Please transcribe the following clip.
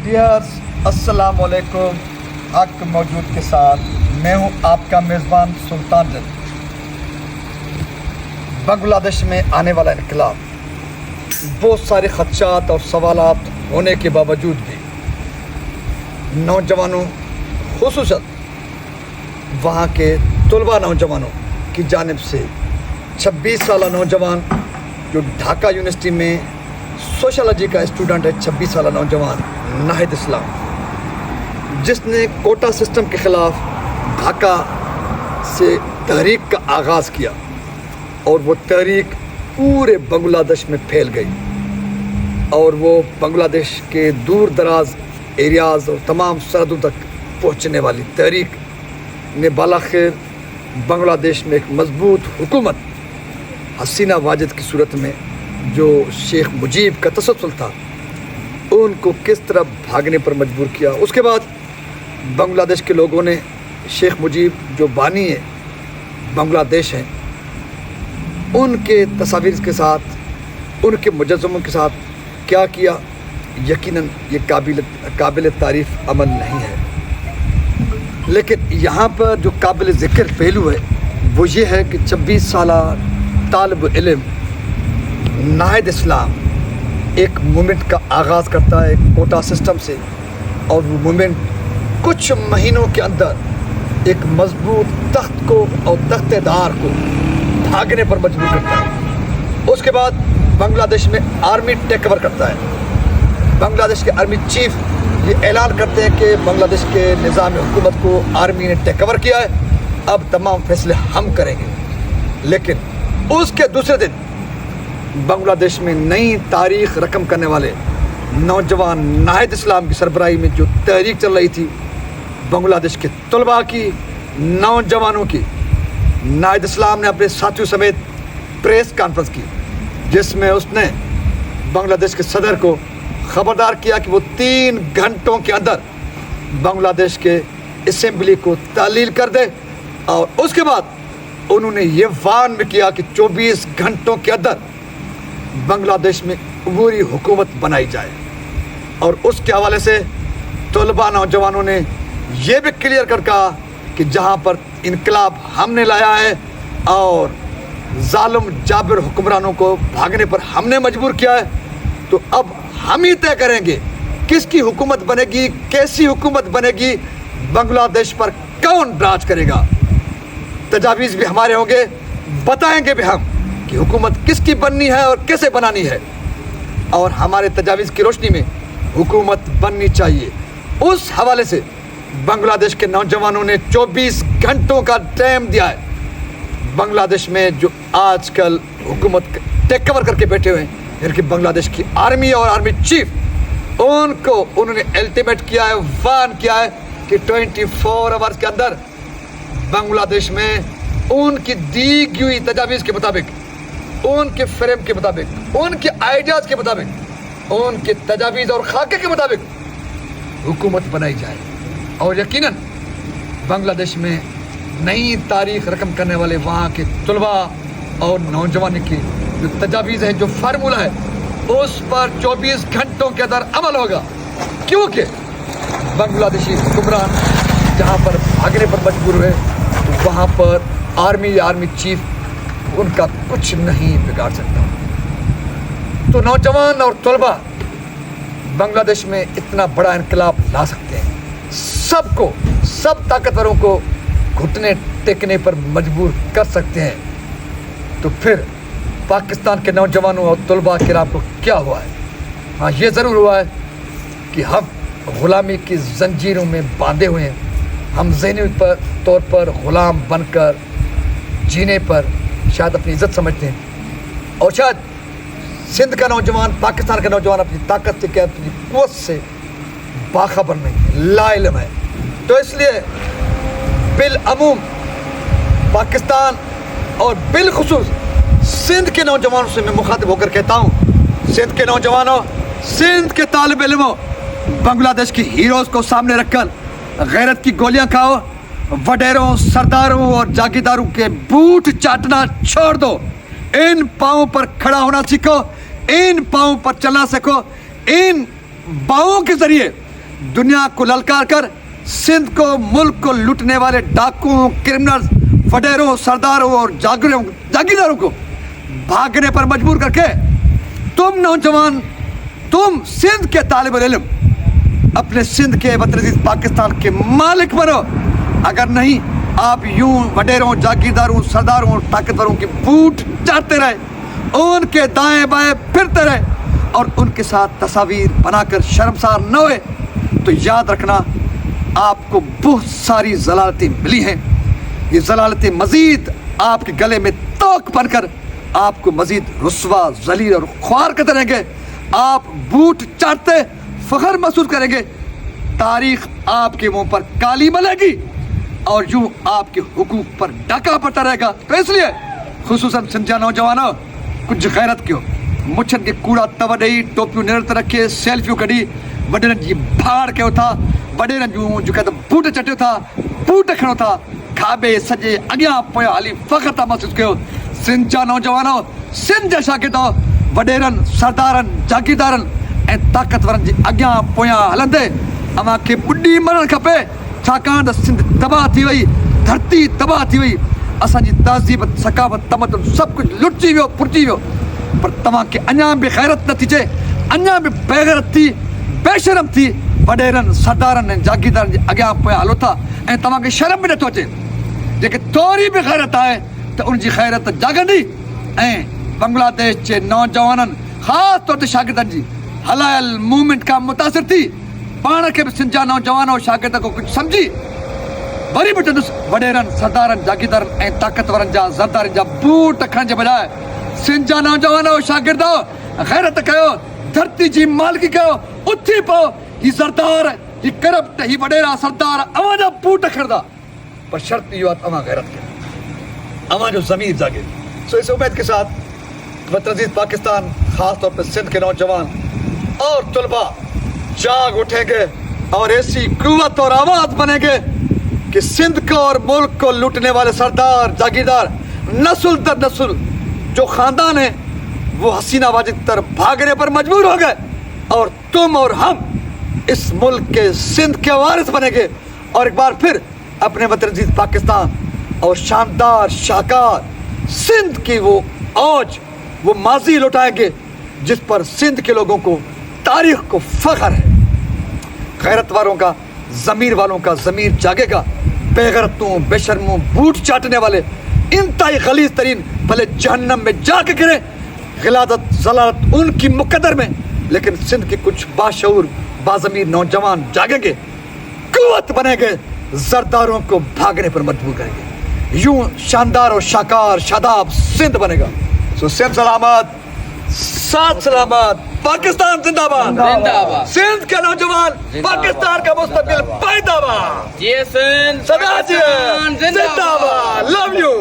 Viewers अस्सलाम वालेकुम। आपके मौजूद के साथ मैं हूं आपका मेज़बान सुल्तान जद। बांग्लादेश में आने वाला इनकलाब बहुत सारे खदशात और सवालात होने के बावजूद भी नौजवानों खुसूसन वहाँ के तलबा नौजवानों की जानिब से 26 साल नौजवान जो ढाका यूनिवर्सिटी में सोशोलॉजी का स्टूडेंट है, 26 साल नौजवान नाहिद इस्लाम, जिसने कोटा सिस्टम के ख़िलाफ़ ढाका से तहरीक का आगाज़ किया और वो तहरीक पूरे बांग्लादेश में फैल गई और वो बांग्लादेश के दूर दराज एरियाज़ और तमाम सरहदों तक पहुँचने वाली तहरीक ने बालाखिर बांग्लादेश में एक मजबूत हुकूमत हसीना वाजिद की सूरत में जो शेख मुजीब का तसल्सल था उनको किस तरह भागने पर मजबूर किया। उसके बाद बांग्लादेश के लोगों ने शेख मुजीब जो बानी है बांग्लादेश हैं उनके तस्वीर के साथ, उनके मुजस्समों के साथ क्या किया, यकीनन ये काबिल तारीफ़ अमल नहीं है। लेकिन यहाँ पर जो काबिल ज़िक्र पहलू है वो ये है कि 26 साल तालिब इल्म नाहिद इस्लाम एक मूवमेंट का आगाज़ करता है कोटा सिस्टम से और वो मूवमेंट कुछ महीनों के अंदर एक मजबूत तख्त को और तख्तेदार को भागने पर मजबूर करता है। उसके बाद बांग्लादेश में आर्मी टेक ओवर करता है। बांग्लादेश के आर्मी चीफ ये ऐलान करते हैं कि बांग्लादेश के निज़ाम हुकूमत को आर्मी ने टेक ओवर किया है, अब तमाम फैसले हम करेंगे। लेकिन उसके दूसरे दिन बांग्लादेश में नई तारीख रकम करने वाले नौजवान नाहिद इस्लाम की सरबराही में जो तहरीक चल रही थी बांग्लादेश के तलबा की, नौजवानों की, नाहिद इस्लाम ने अपने साथियों समेत प्रेस कॉन्फ्रेंस की जिसमें उसने बांग्लादेश के सदर को ख़बरदार किया कि वो 3 घंटों के अंदर बांग्लादेश के असेंबली को तालील कर दे और उसके बाद उन्होंने ये वार्न भी किया कि 24 घंटों के अंदर बांग्लादेश में अबूरी हुकूमत बनाई जाए। और उसके हवाले से तलबा नौजवानों ने यह भी क्लियर कर कहा कि जहाँ पर इनकलाब हमने लाया है और जालिम जाबिर हुक्मरानों को भागने पर हमने मजबूर किया है, तो अब हम ही तय करेंगे किसकी हुकूमत बनेगी, कैसी हुकूमत बनेगी, बांग्लादेश पर कौन राज करेगा। तजावीज़ भी हमारे होंगे, बताएंगे भी हम कि हुकूमत किसकी बननी है और कैसे बनानी है और हमारे तजावीज़ की रोशनी में हुकूमत बननी चाहिए। उस हवाले से बांग्लादेश के नौजवानों ने 24 घंटों का टाइम दिया है। बांग्लादेश में जो आजकल हुकूमत टेक ओवर करके बैठे हुए हैं यानी कि बांग्लादेश की आर्मी और आर्मी चीफ, उनको उन्होंने अल्टीमेट किया है, वार्न किया है कि 24 आवर्स के अंदर बांग्लादेश में उनकी दी हुई तजावीज़ के मुताबिक, उनके फ्रेम के मुताबिक, उनके आइडियाज़ के मुताबिक, उनके तजावीज़ और खाके के मुताबिक हुकूमत बनाई जाए और यकीनन बांग्लादेश में नई तारीख रकम करने वाले वहाँ के तलबा और नौजवान की जो तजावीज़ है, जो फार्मूला है, उस पर 24 घंटों के अंदर अमल होगा। क्योंकि बांग्लादेशी हुक्मरान जहाँ पर भागने पर मजबूर हुए तो वहाँ पर आर्मी चीफ उनका कुछ नहीं बिगाड़ सकता। तो नौजवान और तलबा बांग्लादेश में इतना बड़ा इनकलाब ला सकते हैं, सबको, सब ताकतवरों को घुटने टेकने पर मजबूर कर सकते हैं। तो फिर पाकिस्तान के नौजवानों और तलबा के राम को क्या हुआ है? हाँ, ये ज़रूर हुआ है कि हम ग़ुलामी की जंजीरों में बांधे हुए हैं। हम ज़हनी तौर पर ग़ुलाम बनकर जीने पर शायद अपनी इज़्ज़त समझते हैं और शायद सिंध का नौजवान, पाकिस्तान का नौजवान अपनी ताकत से क्या, अपनी क़ुव्वत से बाखबर नहीं है, लाइल्म है। तो इसलिए बिलअमूम पाकिस्तान और बिलखुसूस सिंध के नौजवानों से मैं मुखातिब होकर कहता हूँ, सिंध के नौजवानों, सिंध के तालिब इल्मों, बांग्लादेश की हीरोज़ को सामने रखकर गैरत की गोलियां खाओ, वडेरों, सरदारों और जागीरदारों के बूट चाटना छोड़ दो। इन पाँवों पर खड़ा होना सीखो, इन पाँवों पर चलना सीखो, इन पाँवों के जरिए दुनिया को ललकार कर सिंध को, मुल्क को लूटने वाले डाकुओं, क्रिमिनल्स, वडेरों, सरदारों और जागीरदारों को भागने पर मजबूर करके तुम नौजवान, तुम सिंध के तालिब इल्म अपने सिंध के वतन अजीज पाकिस्तान के मालिक बनो। अगर नहीं, आप यूं वडेरों, जागीरदारों, सरदारों और ताकतवरों के बूट चाटते रहे, उनके दाएं बाएं फिरते रहे और उनके साथ तस्वीर बनाकर शर्मसार न हुए, तो याद रखना आपको बहुत सारी जलालतें मिली हैं। ये जलालतें मजीद आपके गले में तोक बनकर आपको मजीद रुस्वा, जलील और ख्वार करते रहेंगे। आप बूट चाटते फख्र महसूस करेंगे, तारीख आपके मुंह पर काली मलेगी और यूं आपके हुकूक पर डाका पड़ता रहेगा। तो इसलिए खुसूसन सिंधिया नौजवानों, कुछ गैरत कयो, मुछन के कूड़ा तव ॾेई, टोपियूं निरत रखे, सेल्फियूं कढी वॾेरनि जी भाड़ कयो था, वॾेरनि जूं जेका त बूट चटियो था, बूट खणो था, खाॿे सॼे अॻियां पोयां हली फ़ख्र था महसूस कयो। सिंध जा नौजवानों, सिंध जा शागिर्दो, वॾेरनि, सरदारनि, जागीरदारनि ऐं ताक़तवरनि जे अॻियां पोयां हलंदे अव्हांखे ॿुॾी मरणु खपे, छाकाणि त सिंध तबाह थी वई, धरती तबाह थी वई, असांजी तहज़ीब, सकाफ़त, तमदुन सभु कुझु लुटिजी वियो, फुटिजी वियो। पर तव्हांखे अञा बि ग़ैरत नथी अचे, अञा बि बेग़ैरत थी, बेशरम थी वॾेरनि, सरदारनि ऐं जागीरदारनि जे अॻियां पोयां हलो था ऐं तव्हांखे शर्म बि नथो अचे। जेके थोरी बि ग़ैरत आहे त उनजी ग़ैरत जाॻंदी ऐं बांग्लादेश जे नौजवाननि, ख़ासि तौर ते शागिर्दनि जी हलायल मूवमेंट खां मुतासिर थी पाण खे बि सिंध जा नौजवान और शागिर्द को कुझु सम्झी वरी बि चवंदुसि वॾेरनि, सरदारनि, जागीरदारनि ऐं ताक़तवरनि जा, ज़रदारनि जा बूट खणण जे बजाए सिंध जा नौजवान और शागिर्द ग़ैरत कयो, धरती जी मालिकी कयो, उथी पओ। ही ज़रदार, ही करप्ट, ही वॾेरा सरदार अवां जा बूट खणंदा, पर शर्त इहो आहे तव्हां ग़ैरत कयो, अवां जो ज़मीर जागे। सो इस उम्मीद के साथ वतन अजीज पाकिस्तान, खास तौर पर सिंध के नौजवान और तुलबा जाग उठेंगे और ऐसी कुव्वत और आवाज बनेंगे कि सिंध को और मुल्क को लूटने वाले सरदार, जागीरदार, नस्ल दर नस्ल जो खानदान है, वो हसीना वाजिद तरफ भागने पर मजबूर हो गए और तुम और हम इस मुल्क के, सिंध के वारिस बनेंगे और एक बार फिर अपने वतन अजीज पाकिस्तान और शानदार, शाहकार सिंध की वो औज, वो माजी लौटाएंगे जिस पर सिंध के लोगों को, तारीख को फख्र है। गैरत वालों का, ज़मीर वालों का ज़मीर जागेगा। बेगैरतों, बेशर्मों, बूट चाटने वाले इंतहाई गलीज़ तरीन भले जहन्नम में जाके गिरे, गिलादत, ज़लालत उनकी मुकद्दर में, लेकिन सिंध के कुछ बाशऊर, बाज़मीर नौजवान जागेंगे, कुव्वत बनेंगे, ज़रदारों को भागने पर मजबूर करेंगे। यूं शानदार और शाकार, शादाब सिंध बनेगा। सो सिंध सलामत, साथ सलामत, पाकिस्तान जिंदाबाद, जिंदाबाद। सिंध के नौजवान, पाकिस्तान का मुस्तकबिल पैदाबाद। ये सिंध, सदा पाकिस्तान जिंदाबाद। Love you.